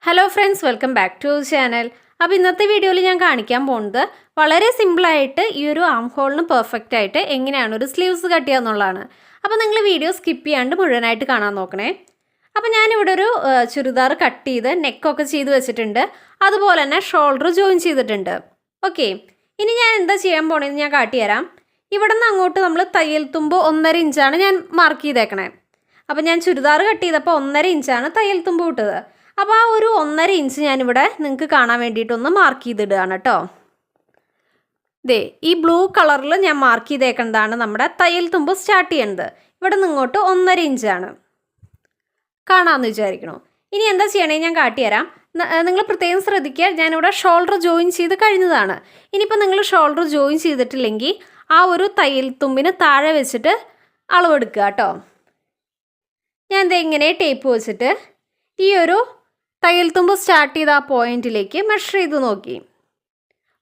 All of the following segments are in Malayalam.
Hello friends, welcome back to channel. അപ്പോൾ ഇന്നത്തെ വീഡിയോയിൽ ഞാൻ കാണിക്കാൻ പോകുന്നത് വളരെ സിമ്പിളായിട്ട് ഈ ഒരു ആം ഹോളിന് പെർഫെക്റ്റ് ആയിട്ട് എങ്ങനെയാണ് ഒരു സ്ലീവ്സ് കട്ട് ചെയ്യുക എന്നുള്ളതാണ്. അപ്പോൾ നിങ്ങൾ വീഡിയോ സ്കിപ്പ് ചെയ്യാണ്ട് മുഴുവനായിട്ട് കാണാൻ നോക്കണേ. അപ്പോൾ ഞാനിവിടെ ഒരു ചുരിദാർ കട്ട് ചെയ്ത് നെക്കൊക്കെ ചെയ്ത് വെച്ചിട്ടുണ്ട്. അതുപോലെ തന്നെ ഷോൾഡർ ജോയിൻ ചെയ്തിട്ടുണ്ട്. ഓക്കെ, ഇനി ഞാൻ എന്താ ചെയ്യാൻ പോണേന്ന് ഞാൻ കാട്ടിത്തരാം. ഇവിടെ നിന്ന് അങ്ങോട്ട് നമ്മൾ തയ്യൽ തുമ്പ് 1.5 ഇഞ്ചാണ് ഞാൻ മാർക്ക് ചെയ്തേക്കണേ. അപ്പോൾ ഞാൻ ചുരിദാർ കട്ട് ചെയ്തപ്പോൾ 1.5 ഇഞ്ചാണ് തയ്യൽ തുമ്പ് വിട്ടത്. അപ്പോൾ ആ ഒരു 1.5 ഇഞ്ച് ഞാനിവിടെ നിങ്ങൾക്ക് കാണാൻ വേണ്ടിയിട്ടൊന്ന് മാർക്ക് ചെയ്തിടുകയാണ് കേട്ടോ. ദേ ഈ ബ്ലൂ കളറിൽ ഞാൻ മാർക്ക് ചെയ്തേക്കുന്നതാണ് നമ്മുടെ തയ്യൽ തുമ്പ് സ്റ്റാർട്ട് ചെയ്യുന്നത്. ഇവിടെ നിങ്ങോട്ട് 1.5 ഇഞ്ചാണ്. കാണാമെന്ന് വിചാരിക്കണോ? ഇനി എന്താ ചെയ്യണേ ഞാൻ കാട്ടിത്തരാം. നിങ്ങൾ പ്രത്യേകം ശ്രദ്ധിക്കുക, ഞാനിവിടെ ഷോൾഡർ ജോയിൻ ചെയ്ത് കഴിഞ്ഞതാണ്. ഇനിയിപ്പോൾ നിങ്ങൾ ഷോൾഡർ ജോയിൻ ചെയ്തിട്ടില്ലെങ്കിൽ ആ ഒരു തയ്യൽ തുമ്പിന് താഴെ വെച്ചിട്ട് അളവെടുക്കുക കേട്ടോ. ഞാൻ ഇങ്ങനെ ടേപ്പ് വെച്ചിട്ട് ഈ ഒരു തയ്യൽ തുമ്പ് സ്റ്റാർട്ട് ചെയ്ത ആ പോയിന്റിലേക്ക് മെഷർ ചെയ്ത്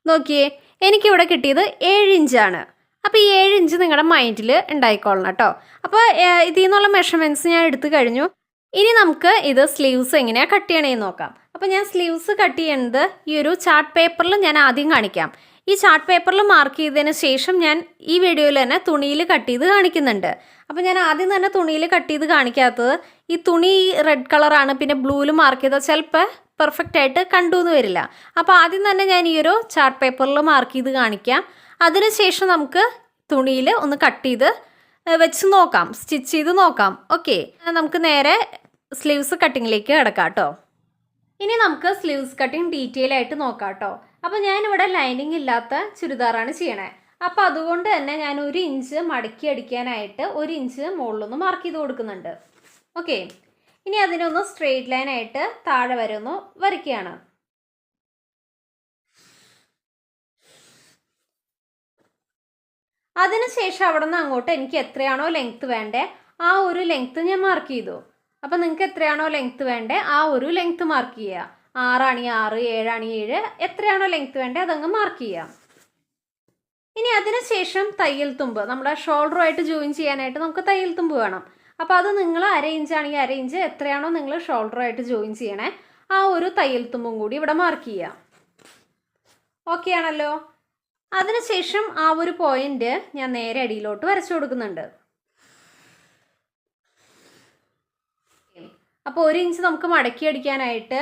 നോക്കിയേ, എനിക്കിവിടെ കിട്ടിയത് 7 ഇഞ്ചാണ്. അപ്പോൾ ഈ 7 ഇഞ്ച് നിങ്ങളുടെ മൈൻഡിൽ ഉണ്ടായിക്കോളണം കേട്ടോ. അപ്പോൾ ഇതിൽ നിന്നുള്ള മെഷർമെൻറ്റ്സ് ഞാൻ എടുത്തു കഴിഞ്ഞു. ഇനി നമുക്ക് ഇത് സ്ലീവ്സ് എങ്ങനെയാണ് കട്ട് ചെയ്യണേന്ന് നോക്കാം. അപ്പോൾ ഞാൻ സ്ലീവ്സ് കട്ട് ചെയ്യുന്നത് ഈ ഒരു ചാർട്ട് പേപ്പറിൽ ഞാൻ ആദ്യം കാണിക്കാം. ഈ ചാർട്ട് പേപ്പറിൽ മാർക്ക് ചെയ്തതിന് ശേഷം ഞാൻ ഈ വീഡിയോയിൽ തന്നെ തുണിയിൽ കട്ട് ചെയ്ത് കാണിക്കുന്നുണ്ട്. അപ്പോൾ ഞാൻ ആദ്യം തന്നെ തുണിയിൽ കട്ട് ചെയ്ത് കാണിക്കാത്തത്, ഈ തുണി റെഡ് കളറാണ്, പിന്നെ ബ്ലൂവിൽ മാർക്ക് ചെയ്താൽ ചിലപ്പോൾ പെർഫെക്റ്റ് ആയിട്ട് കണ്ടുവെന്ന് വരില്ല. അപ്പോൾ ആദ്യം തന്നെ ഞാൻ ഈ ഒരു ചാർട്ട് പേപ്പറിൽ മാർക്ക് ചെയ്ത് കാണിക്കാം. അതിനുശേഷം നമുക്ക് തുണിയിൽ ഒന്ന് കട്ട് ചെയ്ത് വെച്ച് നോക്കാം, സ്റ്റിച്ച് ചെയ്ത് നോക്കാം. ഓക്കെ, നമുക്ക് നേരെ സ്ലീവ്സ് കട്ടിങ്ങിലേക്ക് കിടക്കാം കേട്ടോ. ഇനി നമുക്ക് സ്ലീവ്സ് കട്ടിങ് ഡീറ്റെയിൽ ആയിട്ട് നോക്കാം കേട്ടോ. അപ്പോൾ ഞാനിവിടെ ലൈനിങ് ഇല്ലാത്ത ചുരിദാറാണ് ചെയ്യണേ. അപ്പോൾ അതുകൊണ്ട് തന്നെ ഞാൻ 1 ഇഞ്ച് മടക്കി അടിക്കാനായിട്ട് 1 ഇഞ്ച് മുകളിലൊന്ന് മാർക്ക് ചെയ്ത് കൊടുക്കുന്നുണ്ട്. ഓക്കെ, ഇനി അതിനൊന്ന് സ്ട്രെയിറ്റ് ലൈനായിട്ട് താഴെ വരെ ഒന്ന് വരയ്ക്കുകയാണ്. അതിനുശേഷം അവിടെ നിന്ന് അങ്ങോട്ട് എനിക്ക് എത്രയാണോ ലെങ്ത്ത് വേണ്ടേ ആ ഒരു ലെങ്ത്ത് ഞാൻ മാർക്ക് ചെയ്തു. അപ്പോൾ നിങ്ങൾക്ക് എത്രയാണോ ലെങ്ത്ത് വേണ്ടേ ആ ഒരു ലെങ്ത്ത് മാർക്ക് ചെയ്യുക. 6 ആണെങ്കിൽ 6, 7 ആണെങ്കിൽ 7, എത്രയാണോ ലെങ്ത്ത് വേണ്ടേ അതങ്ങ് മാർക്ക് ചെയ്യാം. ഇനി അതിനുശേഷം തയ്യൽ തുമ്പ്, നമ്മുടെ ഷോൾഡറുമായിട്ട് ജോയിൻ ചെയ്യാനായിട്ട് നമുക്ക് തയ്യൽ തുമ്പ് വേണം. അപ്പോൾ അത് നിങ്ങൾ 1/2 ഇഞ്ച് ആണെങ്കിൽ 1/2 ഇഞ്ച്, എത്രയാണോ നിങ്ങൾ ഷോൾഡറുമായിട്ട് ജോയിൻ ചെയ്യണേ ആ ഒരു തയ്യൽ തുമ്പും കൂടി ഇവിടെ മാർക്ക് ചെയ്യാം. ഓക്കെ ആണല്ലോ? അതിനുശേഷം ആ ഒരു പോയിന്റ് ഞാൻ നേരെ അടിയിലോട്ട് വരച്ചു കൊടുക്കുന്നുണ്ട്. അപ്പോൾ 1 ഇഞ്ച് നമുക്ക് മടക്കി അടിക്കാനായിട്ട്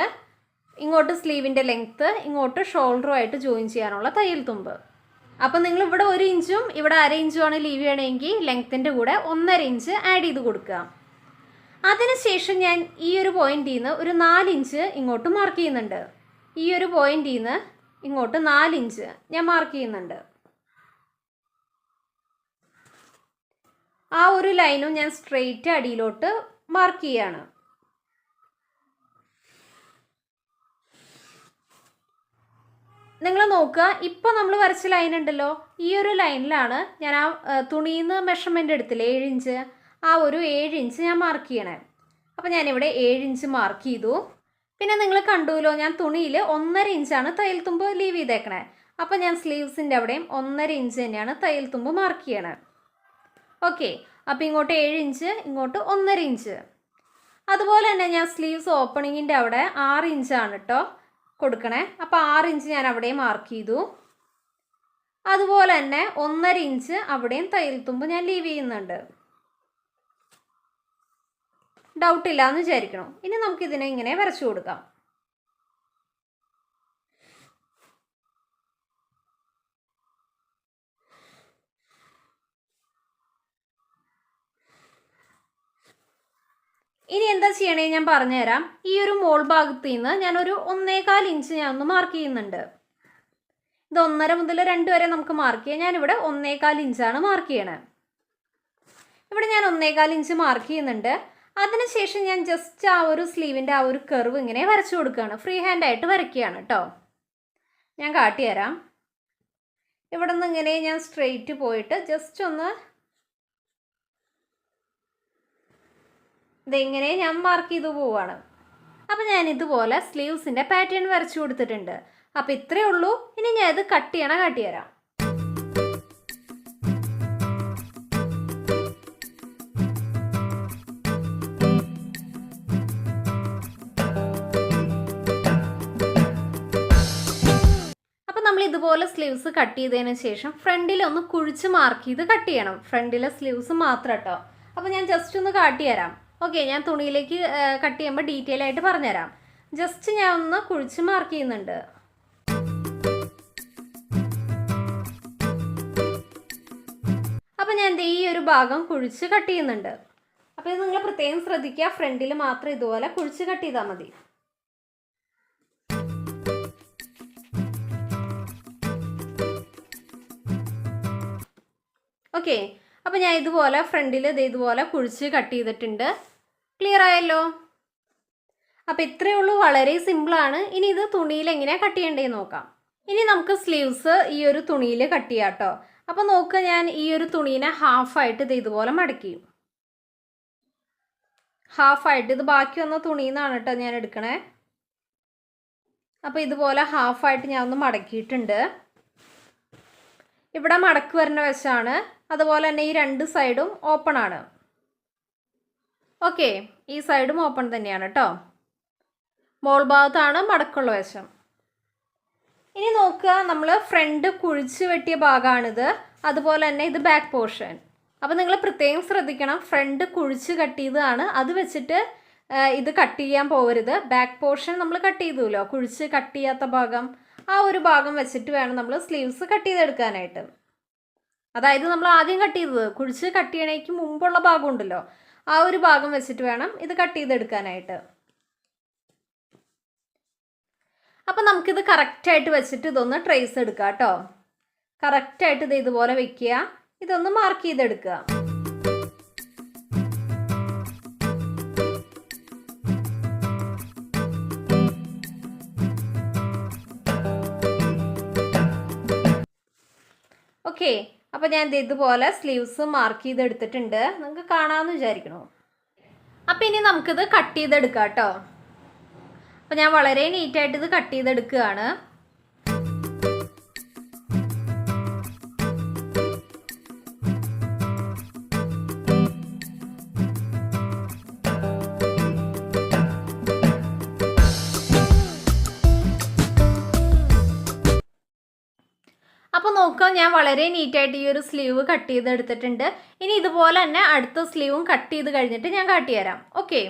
ഇങ്ങോട്ട് സ്ലീവിൻ്റെ ലെങ്ത്ത്, ഇങ്ങോട്ട് ഷോൾഡറുമായിട്ട് ജോയിൻ ചെയ്യാനുള്ള തയ്യൽ തുമ്പ്. അപ്പോൾ നിങ്ങൾ ഇവിടെ 1 ഇഞ്ചും ഇവിടെ 1/2 ഇഞ്ചുമാണ് ലീവ് ചെയ്യണമെങ്കിൽ ലെങ്ത്തിൻ്റെ കൂടെ 1.5 ഇഞ്ച് ആഡ് ചെയ്ത് കൊടുക്കുക. അതിനുശേഷം ഞാൻ ഈ ഒരു പോയിന്റിൽ നിന്ന് ഒരു 4 ഇഞ്ച് ഇങ്ങോട്ട് മാർക്ക് ചെയ്യുന്നുണ്ട്. ഈ ഒരു പോയിന്റിൽ നിന്ന് ഇങ്ങോട്ട് 4 ഇഞ്ച് ഞാൻ മാർക്ക് ചെയ്യുന്നുണ്ട്. ആ ഒരു ലൈനും ഞാൻ സ്ട്രെയിറ്റ് അടിയിലോട്ട് മാർക്ക് ചെയ്യാണ്. നിങ്ങൾ നോക്കുക, ഇപ്പോൾ നമ്മൾ വരച്ച ലൈൻ ഉണ്ടല്ലോ, ഈ ഒരു ലൈനിലാണ് ഞാൻ ആ തുണിയിൽ നിന്ന് മെഷർമെൻ്റ് എടുത്തില്ലേ 7 ഇഞ്ച്, ആ ഒരു 7 ഇഞ്ച് ഞാൻ മാർക്ക് ചെയ്യണേ. അപ്പോൾ ഞാനിവിടെ 7 ഇഞ്ച് മാർക്ക് ചെയ്തു. പിന്നെ നിങ്ങൾ കണ്ടുല്ലോ, ഞാൻ തുണിയിൽ 1.5 ഇഞ്ചാണ് തയ്യൽ തുമ്പ് ലീവ് ചെയ്തേക്കണേ. അപ്പോൾ ഞാൻ സ്ലീവ്സിൻ്റെ അവിടെയും 1.5 ഇഞ്ച് തന്നെയാണ് തയ്യൽ തുമ്പ് മാർക്ക് ചെയ്യണേ. ഓക്കെ, അപ്പോൾ ഇങ്ങോട്ട് 7 ഇഞ്ച്, ഇങ്ങോട്ട് 1.5 ഇഞ്ച്. അതുപോലെ തന്നെ ഞാൻ സ്ലീവ്സ് ഓപ്പണിങ്ങിൻ്റെ അവിടെ 6 ഇഞ്ചാണ് കേട്ടോ കൊടുക്കണേ. അപ്പോൾ 6 ഇഞ്ച് ഞാൻ അവിടെ മാർക്ക് ചെയ്തു. അതുപോലെ തന്നെ 1.5 ഇഞ്ച് അവിടെയും തയ്യൽ തുമ്പ് ഞാൻ ലീവ് ചെയ്യുന്നുണ്ട്. ഡൗട്ടില്ല എന്ന് വിചാരിക്കണം. ഇനി നമുക്കിതിനെ ഇങ്ങനെ വരച്ചു കൊടുക്കാം. ഇനി എന്താ ചെയ്യണേ ഞാൻ പറഞ്ഞുതരാം. ഈ ഒരു മോൾ ഭാഗത്ത് നിന്ന് ഞാനൊരു 1.25 ഇഞ്ച് ഞാൻ ഒന്ന് മാർക്ക് ചെയ്യുന്നുണ്ട്. ഇത് 1.5 മുതൽ 2 വരെ നമുക്ക് മാർക്ക് ചെയ്യാം. ഞാനിവിടെ 1.25 ഇഞ്ചാണ് മാർക്ക് ചെയ്യണത്. ഇവിടെ ഞാൻ 1.25 ഇഞ്ച് മാർക്ക് ചെയ്യുന്നുണ്ട്. അതിനുശേഷം ഞാൻ ജസ്റ്റ് ആ ഒരു സ്ലീവിൻ്റെ ആ ഒരു കർവ് ഇങ്ങനെ വരച്ചു കൊടുക്കുകയാണ്. ഫ്രീ ഹാൻഡായിട്ട് വരയ്ക്കുകയാണ് കേട്ടോ. ഞാൻ കാട്ടിത്തരാം. ഇവിടെ നിന്ന് ഇങ്ങനെ ഞാൻ സ്ട്രെയിറ്റ് പോയിട്ട് ജസ്റ്റ് ഒന്ന് ഇതെങ്ങനെ ഞാൻ മാർക്ക് ചെയ്തു പോവുകയാണ്. അപ്പോൾ ഞാൻ ഇതുപോലെ സ്ലീവ്സിൻ്റെ പാറ്റേൺ വരച്ചു കൊടുത്തിട്ടുണ്ട്. അപ്പോൾ ഇത്രയേ ഉള്ളൂ. ഇനി ഞാൻ ഇത് കട്ട് ചെയ്യണ കാട്ടിത്തരാം. ഇതുപോലെ സ്ലീവ്സ് കട്ട് ചെയ്തതിന് ശേഷം ഫ്രണ്ടിലൊന്ന് കുഴിച്ച് മാർക്ക് ചെയ്ത് കട്ട് ചെയ്യണം. ഫ്രണ്ടിലെ സ്ലീവ്സ് മാത്രം കേട്ടോ. അപ്പോൾ ഞാൻ ജസ്റ്റ് ഒന്ന് കാട്ടിത്തരാം. ഓക്കെ, ഞാൻ തുണിയിലേക്ക് കട്ട് ചെയ്യുമ്പോൾ ഡീറ്റെയിൽ ആയിട്ട് പറഞ്ഞുതരാം. ജസ്റ്റ് ഞാൻ ഒന്ന് കുഴിച്ച് മാർക്ക് ചെയ്യുന്നുണ്ട്. അപ്പോൾ ഞാൻ ഈ ഒരു ഭാഗം കുഴിച്ച് കട്ട് ചെയ്യുന്നുണ്ട്. അപ്പോൾ ഇത് നിങ്ങൾ പ്രത്യേകം ശ്രദ്ധിക്കുക, ഫ്രണ്ടിൽ മാത്രം ഇതുപോലെ കുഴിച്ച് കട്ട് ചെയ്താൽ മതി. ഓക്കെ, അപ്പോൾ ഞാൻ ഇതുപോലെ ഫ്രണ്ടിൽ ഇതുപോലെ കുഴിച്ച് കട്ട് ചെയ്തിട്ടുണ്ട്. ക്ലിയർ ആയല്ലോ? അപ്പോൾ ഇത്രയേ ഉള്ളൂ, വളരെ സിമ്പിളാണ്. ഇനി ഇത് തുണിയിൽ എങ്ങനെയാണ് കട്ട് ചെയ്യേണ്ടതെന്ന് നോക്കാം. ഇനി നമുക്ക് സ്ലീവ്സ് ഈ ഒരു തുണിയിൽ കട്ട് ചെയ്യാം കേട്ടോ. അപ്പോൾ നോക്കുക, ഞാൻ ഈ ഒരു തുണീനെ ഹാഫായിട്ട് ഇതുപോലെ മടക്കി. ഹാഫായിട്ട്, ഇത് ബാക്കി വന്ന തുണിയിൽ നിന്നാണ് കേട്ടോ ഞാൻ എടുക്കണേ. അപ്പോൾ ഇതുപോലെ ഹാഫായിട്ട് ഞാൻ ഒന്ന് മടക്കിയിട്ടുണ്ട്. ഇവിടെ മടക്ക് വരുന്ന വശമാണ്, അതുപോലെ തന്നെ ഈ രണ്ട് സൈഡും ഓപ്പൺ ആണ്. ഓക്കെ, ഈ സൈഡും ഓപ്പൺ തന്നെയാണ് കേട്ടോ. മോൾ ഭാഗത്താണ് മടക്കുള്ള വശം. ഇനി നോക്കുക, നമ്മൾ ഫ്രണ്ട് കുഴിച്ച് വെട്ടിയ ഭാഗമാണിത്, അതുപോലെ തന്നെ ഇത് ബാക്ക് പോർഷൻ. അപ്പോൾ നിങ്ങൾ പ്രത്യേകം ശ്രദ്ധിക്കണം, ഫ്രണ്ട് കുഴിച്ച് കട്ട് ചെയ്തതാണ്, അത് വെച്ചിട്ട് ഇത് കട്ട് ചെയ്യാൻ പോകരുത്. ബാക്ക് പോർഷൻ നമ്മൾ കട്ട് ചെയ്തുല്ലോ, കുഴിച്ച് കട്ട് ചെയ്യാത്ത ഭാഗം, ആ ഒരു ഭാഗം വെച്ചിട്ട് വേണം നമ്മൾ സ്ലീവ്സ് കട്ട് ചെയ്തെടുക്കാനായിട്ട്. അതായത് നമ്മൾ ആദ്യം കട്ട് ചെയ്തത് കുഴിച്ച് കട്ട് ചെയ്യണേക്ക് മുമ്പുള്ള ഭാഗം ഉണ്ടല്ലോ, ആ ഒരു ഭാഗം വെച്ചിട്ട് വേണം ഇത് കട്ട് ചെയ്തെടുക്കാനായിട്ട്. അപ്പം നമുക്കിത് കറക്റ്റായിട്ട് വെച്ചിട്ട് ഇതൊന്ന് ട്രേസ് എടുക്കുക കേട്ടോ. കറക്റ്റായിട്ട് ഇത് ഇതുപോലെ വെക്കുക, ഇതൊന്ന് മാർക്ക് ചെയ്തെടുക്കുക. ഓക്കെ, അപ്പോൾ ഞാൻ ഇതുപോലെ സ്ലീവ്സ് മാർക്ക് ചെയ്തെടുത്തിട്ടുണ്ട്. നിങ്ങൾക്ക് കാണാമെന്ന് വിചാരിക്കണോ? അപ്പോൾ ഇനി നമുക്കിത് കട്ട് ചെയ്തെടുക്കാം കേട്ടോ. അപ്പോൾ ഞാൻ വളരെ നീറ്റായിട്ട് ഇത് കട്ട് ചെയ്തെടുക്കുകയാണ്. അപ്പോൾ നോക്കാം, ഞാൻ വളരെ നീറ്റായിട്ട് ഈ ഒരു സ്ലീവ് കട്ട് ചെയ്തെടുത്തിട്ടുണ്ട്. ഇനി ഇതുപോലെ തന്നെ അടുത്ത സ്ലീവും കട്ട് ചെയ്ത് കഴിഞ്ഞിട്ട് ഞാൻ കാട്ടിത്തരാം. ഓക്കെ,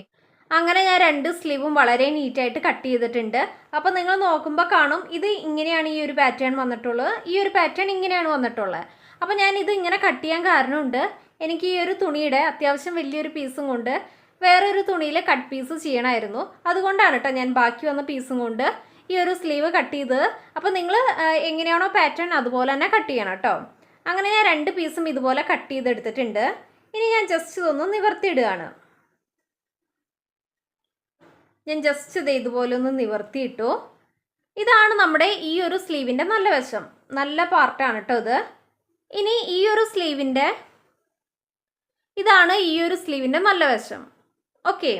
അങ്ങനെ ഞാൻ രണ്ട് സ്ലീവും വളരെ നീറ്റായിട്ട് കട്ട് ചെയ്തിട്ടുണ്ട്. അപ്പോൾ നിങ്ങൾ നോക്കുമ്പോൾ കാണും, ഇത് ഇങ്ങനെയാണ് ഈ ഒരു പാറ്റേൺ വന്നിട്ടുള്ളത്, ഈ ഒരു പാറ്റേൺ ഇങ്ങനെയാണ് വന്നിട്ടുള്ളത്. അപ്പോൾ ഞാൻ ഇത് ഇങ്ങനെ കട്ട് ചെയ്യാൻ കാരണമുണ്ട്, എനിക്ക് ഈ ഒരു തുണിയുടെ അത്യാവശ്യം വലിയൊരു പീസും കൊണ്ട് വേറൊരു തുണിയിൽ കട്ട് പീസ് ചെയ്യണമായിരുന്നു. അതുകൊണ്ടാണ് കേട്ടോ ഞാൻ ബാക്കി വന്ന പീസും കൊണ്ട് ഈ ഒരു സ്ലീവ് കട്ട് ചെയ്ത്. അപ്പോൾ നിങ്ങൾ എങ്ങനെയാണോ പാറ്റേൺ അതുപോലെ തന്നെ കട്ട് ചെയ്യണം കേട്ടോ. അങ്ങനെ ഞാൻ രണ്ട് പീസും ഇതുപോലെ കട്ട് ചെയ്തെടുത്തിട്ടുണ്ട്. ഇനി ഞാൻ ജസ്റ്റ് ഇതൊന്ന് നിവർത്തിയിടുകയാണ്. ഞാൻ ജസ്റ്റ് ഇത് ഇതുപോലെ ഒന്ന് നിവർത്തിയിട്ടു. ഇതാണ് നമ്മുടെ ഈ ഒരു സ്ലീവിൻ്റെ നല്ല വശം, നല്ല പാർട്ടാണ് കേട്ടോ ഇത്. ഇനി ഈ ഒരു സ്ലീവിൻ്റെ ഇതാണ് ഈ ഒരു സ്ലീവിൻ്റെ നല്ല വശം. ഓക്കെ,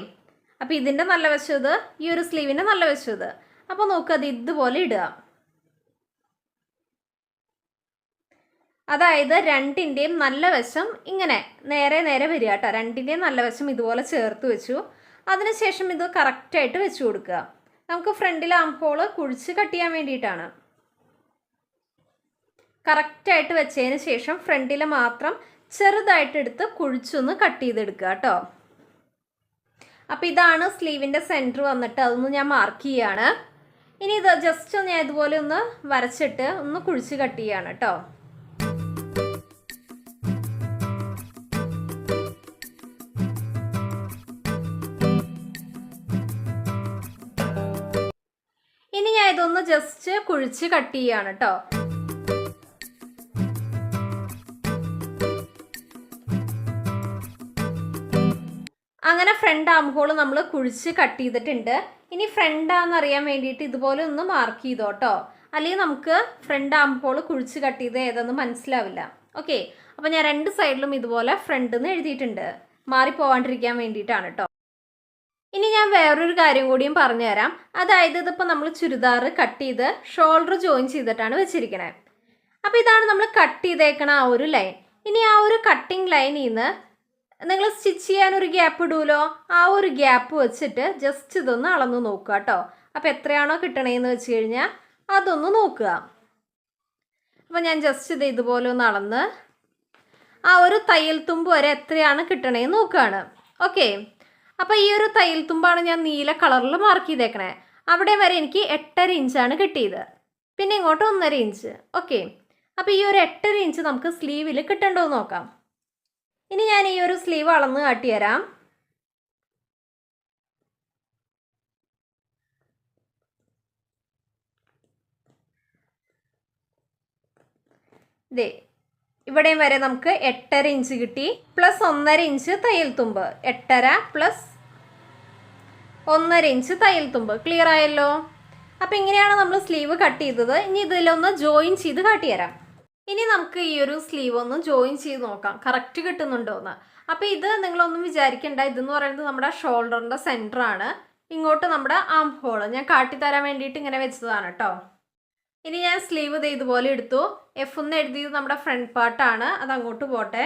അപ്പോൾ ഇതിൻ്റെ നല്ല വശം ഇത്, ഈ ഒരു സ്ലീവിൻ്റെ നല്ല വശം ഇത്. അപ്പോൾ നോക്കുക, അത് ഇതുപോലെ ഇടുക. അതായത് രണ്ടിൻ്റെയും നല്ല വശം ഇങ്ങനെ നേരെ നേരെ വരിക കേട്ടോ. രണ്ടിൻ്റെയും നല്ല വശം ഇതുപോലെ ചേർത്ത് വെച്ചു. അതിനുശേഷം ഇത് കറക്റ്റായിട്ട് വെച്ച് കൊടുക്കുക. നമുക്ക് ഫ്രണ്ടിൽ ആം ഹോൾ കുഴിച്ച് കട്ട് ചെയ്യാൻ വേണ്ടിയിട്ടാണ്. കറക്റ്റായിട്ട് വെച്ചതിന് ശേഷം ഫ്രണ്ടിൽ മാത്രം ചെറുതായിട്ടെടുത്ത് കുഴിച്ചൊന്ന് കട്ട് ചെയ്തെടുക്കുക കേട്ടോ. അപ്പോൾ ഇതാണ് സ്ലീവിൻ്റെ സെൻറ്റർ വന്നിട്ട്, അതൊന്ന് ഞാൻ മാർക്ക് ചെയ്യുകയാണ്. ഇനി ഇത് ജസ്റ്റ് ഞാൻ ഇതുപോലെ ഒന്ന് വരച്ചിട്ട് ഒന്ന് കുഴിച്ച് കട്ട് ചെയ്യുകയാണ് കേട്ടോ. ഇനി ഞാൻ ഇതൊന്ന് ജസ്റ്റ് കുഴിച്ച് കട്ട് ചെയ്യുകയാണ് കേട്ടോ. അങ്ങനെ ഫ്രണ്ട് ആം ഹോൾ നമ്മൾ കുഴിച്ച് കട്ട് ചെയ്തിട്ടുണ്ട്. ഇനി ഫ്രണ്ടാന്ന് അറിയാൻ വേണ്ടിയിട്ട് ഇതുപോലെ ഒന്ന് മാർക്ക് ചെയ്തോ കേട്ടോ, അല്ലെങ്കിൽ നമുക്ക് ഫ്രണ്ട് ആം ഹോൾ കുഴിച്ച് കട്ട് ചെയ്ത് ഏതെന്ന് മനസ്സിലാവില്ല. ഓക്കെ, അപ്പോൾ ഞാൻ രണ്ട് സൈഡിലും ഇതുപോലെ ഫ്രണ്ട് എന്ന് എഴുതിയിട്ടുണ്ട്, മാറിപ്പോവാണ്ടിരിക്കാൻ വേണ്ടിയിട്ടാണ് കേട്ടോ. ഇനി ഞാൻ വേറൊരു കാര്യം കൂടിയും പറഞ്ഞുതരാം. അതായത് ഇതിപ്പോൾ നമ്മൾ ചുരിദാർ കട്ട് ചെയ്ത് ഷോൾഡർ ജോയിൻ ചെയ്തിട്ടാണ് വെച്ചിരിക്കണേ. അപ്പോൾ ഇതാണ് നമ്മൾ കട്ട് ചെയ്തേക്കണ ആ ഒരു ലൈൻ. ഇനി ആ ഒരു കട്ടിങ് ലൈനിൽ നിന്ന് നിങ്ങൾ സ്റ്റിച്ച് ചെയ്യാൻ ഒരു ഗ്യാപ്പ് ഇടുമല്ലോ, ആ ഒരു ഗ്യാപ്പ് വെച്ചിട്ട് ജസ്റ്റ് ഇതൊന്ന് അളന്ന് നോക്കുക കേട്ടോ. അപ്പോൾ എത്രയാണോ കിട്ടണേന്ന് വെച്ച് കഴിഞ്ഞാൽ അതൊന്ന് നോക്കുക. അപ്പോൾ ഞാൻ ജസ്റ്റ് ഇത് ഇതുപോലെ ഒന്ന് അളന്ന് ആ ഒരു തയ്യൽ തുമ്പ് വരെ എത്രയാണ് കിട്ടണേന്ന് നോക്കുകയാണ്. ഓക്കെ, അപ്പോൾ ഈ ഒരു തയ്യൽ തുമ്പാണ് ഞാൻ നീല കളറിൽ മാർക്ക് ചെയ്തേക്കണേ. അവിടെ വരെ എനിക്ക് 8.5 ഇഞ്ചാണ് കിട്ടിയത്. പിന്നെ ഇങ്ങോട്ട് 1.5 ഇഞ്ച്. ഓക്കെ, അപ്പോൾ ഈ ഒരു 8.5 ഇഞ്ച് നമുക്ക് സ്ലീവിൽ കിട്ടണ്ടോ എന്ന് നോക്കാം. ഇനി ഞാൻ ഈ ഒരു സ്ലീവ് അളന്ന് കാട്ടിത്തരാം. ദേ ഇവിടെയും വരെ നമുക്ക് 8.5 ഇഞ്ച് കിട്ടി. പ്ലസ് 1.5 ഇഞ്ച് തയ്യൽ തുമ്പ്. 8.5 പ്ലസ് 1.5 ഇഞ്ച് തയ്യൽ തുമ്പ്. ക്ലിയർ ആയല്ലോ? അപ്പോൾ ഇങ്ങനെയാണ് നമ്മൾ സ്ലീവ് കട്ട് ചെയ്തത്. ഇനി ഇതിലൊന്ന് ജോയിൻ ചെയ്ത് കാട്ടിത്തരാം. ഇനി നമുക്ക് ഈ ഒരു സ്ലീവ് ഒന്ന് ജോയിൻ ചെയ്ത് നോക്കാം കറക്റ്റ് കിട്ടുന്നുണ്ടോ എന്ന്. അപ്പോൾ ഇത് നിങ്ങളൊന്നും വിചാരിക്കേണ്ട, ഇതെന്ന് പറയുന്നത് നമ്മുടെ ഷോൾഡറിൻ്റെ സെൻറ്ററാണ്. ഇങ്ങോട്ട് നമ്മുടെ ആം ഹോൾ ഞാൻ കാട്ടിത്തരാൻ വേണ്ടിയിട്ട് ഇങ്ങനെ വെച്ചതാണ് കേട്ടോ. ഇനി ഞാൻ സ്ലീവ് ഇത് ഇതുപോലെ എടുത്തു. എഫ് എന്ന് എഴുതിയത് നമ്മുടെ ഫ്രണ്ട് പാർട്ടാണ്, അത് അങ്ങോട്ട് പോട്ടെ.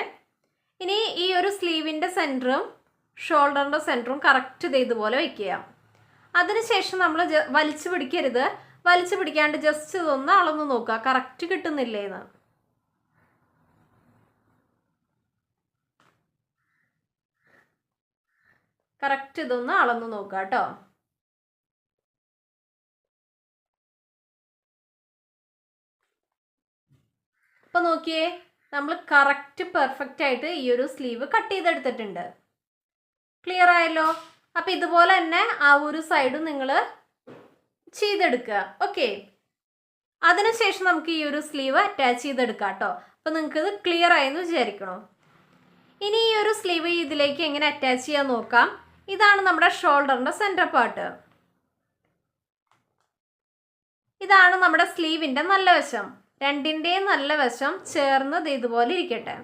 ഇനി ഈ ഒരു സ്ലീവിൻ്റെ സെൻറ്ററും ഷോൾഡറിൻ്റെ സെൻറ്ററും കറക്റ്റ് ഇത് ഇതുപോലെ വയ്ക്കുക. അതിനുശേഷം നമ്മൾ വലിച്ചു പിടിക്കരുത്. വലിച്ചു പിടിക്കാണ്ട് ജസ്റ്റ് ഇതൊന്ന് അളന്ന് നോക്കുക കറക്റ്റ് കിട്ടുന്നില്ലേന്ന്. കറക്റ്റ് ഇതൊന്ന് അളന്ന് നോക്കുക കേട്ടോ. അപ്പോൾ നോക്കിയേ, നമ്മൾ കറക്റ്റ് പെർഫെക്റ്റ് ആയിട്ട് ഈ ഒരു സ്ലീവ് കട്ട് ചെയ്തെടുത്തിട്ടുണ്ട്. ക്ലിയർ ആയല്ലോ? അപ്പോൾ ഇതുപോലെ തന്നെ ആ ഒരു സൈഡും നിങ്ങൾ ചെയ്തെടുക്കുക. ഓക്കെ, അതിനുശേഷം നമുക്ക് ഈ ഒരു സ്ലീവ് അറ്റാച്ച് ചെയ്തെടുക്കാം കേട്ടോ. അപ്പോൾ നിങ്ങൾക്കിത് ക്ലിയർ ആയെന്ന് വിചാരിക്കണോ? ഇനി ഈ ഒരു സ്ലീവ് ഇതിലേക്ക് എങ്ങനെ അറ്റാച്ച് ചെയ്യാൻ നോക്കാം. ഇതാണ് നമ്മുടെ ഷോൾഡറിൻ്റെ സെൻറ്റർ പാർട്ട്. ഇതാണ് നമ്മുടെ സ്ലീവിൻ്റെ നല്ല വശം. രണ്ടിൻ്റെയും നല്ല വശം ചേർന്ന് ഇതുപോലെ ഇരിക്കട്ടെ.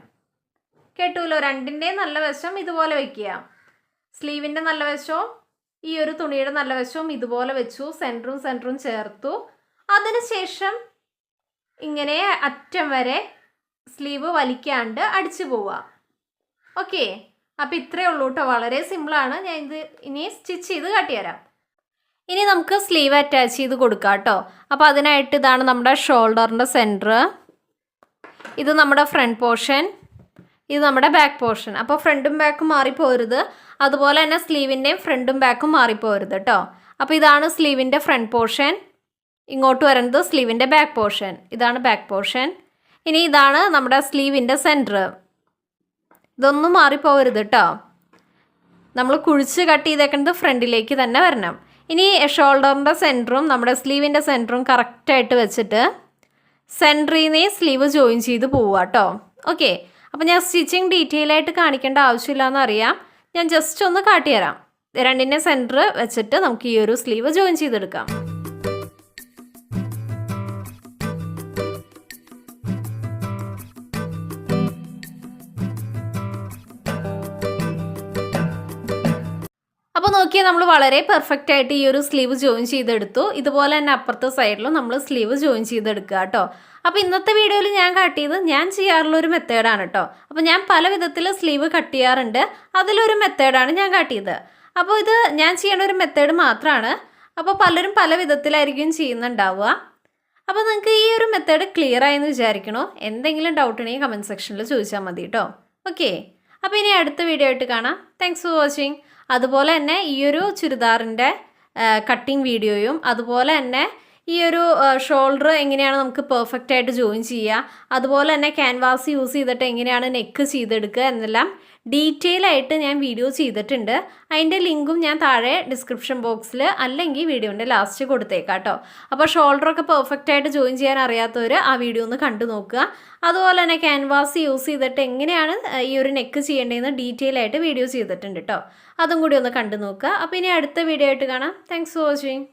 കേട്ടുമല്ലോ? രണ്ടിൻ്റെയും നല്ല വശം ഇതുപോലെ വയ്ക്കുക. സ്ലീവിൻ്റെ നല്ല വശവും ഈ ഒരു തുണിയുടെ നല്ല വശവും ഇതുപോലെ വെച്ചു. സെൻറ്ററും ചേർത്തു. അതിനുശേഷം ഇങ്ങനെ അറ്റം വരെ സ്ലീവ് വലിക്കാണ്ട് അടിച്ചു പോവുക. ഓക്കെ, അപ്പോൾ ഇത്രയേ ഉള്ളൂ കേട്ടോ. വളരെ സിമ്പിളാണ്. ഞാൻ ഇത് ഇനി സ്റ്റിച്ച് ചെയ്ത് കാട്ടിത്തരാം. ഇനി നമുക്ക് സ്ലീവ് അറ്റാച്ച് ചെയ്ത് കൊടുക്കാം കേട്ടോ. അപ്പോൾ അതിനായിട്ട് ഇതാണ് നമ്മുടെ ഷോൾഡറിൻ്റെ സെൻറ്റർ. ഇത് നമ്മുടെ ഫ്രണ്ട് പോർഷൻ, ഇത് നമ്മുടെ ബാക്ക് പോർഷൻ. അപ്പോൾ ഫ്രണ്ടും ബാക്കും മാറിപ്പോരുത്. അതുപോലെ തന്നെ സ്ലീവിൻ്റെയും ഫ്രണ്ടും ബാക്കും മാറിപ്പോരുത് കേട്ടോ. അപ്പോൾ ഇതാണ് സ്ലീവിൻ്റെ ഫ്രണ്ട് പോർഷൻ. ഇങ്ങോട്ട് വരുന്നത് സ്ലീവിൻ്റെ ബാക്ക് പോർഷൻ. ഇതാണ് ബാക്ക് പോർഷൻ. ഇനി ഇതാണ് നമ്മുടെ സ്ലീവിൻ്റെ സെൻറ്റർ. ഇതൊന്നും മാറിപ്പോരുത് കേട്ടോ. നമ്മൾ കുഴിച്ച് കട്ട് ചെയ്തേക്കുന്നത് ഫ്രണ്ടിലേക്ക് തന്നെ വരണം. ഇനി ഷോൾഡറിൻ്റെ സെൻറ്ററും നമ്മുടെ സ്ലീവിൻ്റെ സെൻറ്ററും കറക്റ്റായിട്ട് വെച്ചിട്ട് സെൻറ്ററിൽ നിന്ന് സ്ലീവ് ജോയിൻ ചെയ്ത് പോവുക കേട്ടോ. ഓക്കെ, അപ്പോൾ ഞാൻ സ്റ്റിച്ചിങ് ഡീറ്റെയിൽ ആയിട്ട് കാണിക്കേണ്ട ആവശ്യമില്ല എന്നറിയാം. ഞാൻ ജസ്റ്റ് ഒന്ന് കാട്ടിത്തരാം. രണ്ടിൻ്റെ സെൻറ്റർ വെച്ചിട്ട് നമുക്ക് ഈ ഒരു സ്ലീവ് ജോയിൻ ചെയ്തെടുക്കാം. അപ്പോൾ നോക്കിയാൽ നമ്മൾ വളരെ പെർഫെക്റ്റ് ആയിട്ട് ഈ ഒരു സ്ലീവ് ജോയിൻ ചെയ്തെടുത്തു. ഇതുപോലെ തന്നെ അപ്പുറത്തെ സൈഡിലും നമ്മൾ സ്ലീവ് ജോയിൻ ചെയ്തെടുക്കുക കേട്ടോ. അപ്പോൾ ഇന്നത്തെ വീഡിയോയിൽ ഞാൻ കാട്ടിയത് ഞാൻ ചെയ്യാറുള്ള ഒരു മെത്തേഡാണ് കേട്ടോ. അപ്പോൾ ഞാൻ പല വിധത്തിൽ സ്ലീവ് കട്ട് ചെയ്യാറുണ്ട്. അതിലൊരു മെത്തേഡാണ് ഞാൻ കാട്ടിയത്. അപ്പോൾ ഇത് ഞാൻ ചെയ്യേണ്ട ഒരു മെത്തേഡ് മാത്രമാണ്. അപ്പോൾ പലരും പല വിധത്തിലായിരിക്കും ചെയ്യുന്നുണ്ടാവുക. അപ്പോൾ നിങ്ങൾക്ക് ഈ ഒരു മെത്തേഡ് ക്ലിയർ ആയെന്ന് വിചാരിക്കണോ? എന്തെങ്കിലും ഡൗട്ട് ഉണ്ടെങ്കിൽ കമൻറ്റ് സെക്ഷനിൽ ചോദിച്ചാൽ മതി കേട്ടോ. ഓക്കെ, അപ്പോൾ ഇനി അടുത്ത വീഡിയോ ആയിട്ട് കാണാം. Thanks for watching. അതുപോലെ തന്നെ ഈ ഒരു ചുരിദാറിൻ്റെ കട്ടിങ് വീഡിയോയും അതുപോലെ തന്നെ ഈ ഒരു ഷോൾഡർ എങ്ങനെയാണ് നമുക്ക് പെർഫെക്റ്റ് ആയിട്ട് ജോയിൻ ചെയ്യുക, അതുപോലെ തന്നെ ക്യാൻവാസ് യൂസ് ചെയ്തിട്ട് എങ്ങനെയാണ് നെക്ക് ചെയ്തെടുക്കുക എന്നെല്ലാം ഡീറ്റെയിൽ ആയിട്ട് ഞാൻ വീഡിയോ ചെയ്തിട്ടുണ്ട്. അതിൻ്റെ ലിങ്കും ഞാൻ താഴെ ഡിസ്ക്രിപ്ഷൻ ബോക്സിൽ അല്ലെങ്കിൽ വീഡിയോൻ്റെ ലാസ്റ്റ് കൊടുത്തേക്കാം കേട്ടോ. അപ്പോൾ ഷോൾഡറൊക്കെ പെർഫെക്റ്റ് ആയിട്ട് ജോയിൻ ചെയ്യാൻ അറിയാത്തവർ ആ വീഡിയോ ഒന്ന് കണ്ടു നോക്കുക. അതുപോലെ തന്നെ ക്യാൻവാസ് യൂസ് ചെയ്തിട്ട് എങ്ങനെയാണ് ഈ ഒരു നെക്ക് ചെയ്യേണ്ടതെന്ന് ഡീറ്റെയിൽ ആയിട്ട് വീഡിയോ ചെയ്തിട്ടുണ്ട് കേട്ടോ. അതും കൂടി ഒന്ന് കണ്ടു നോക്കുക. അപ്പോൾ ഇനി അടുത്ത വീഡിയോ ആയിട്ട് കാണാം. Thanks for watching.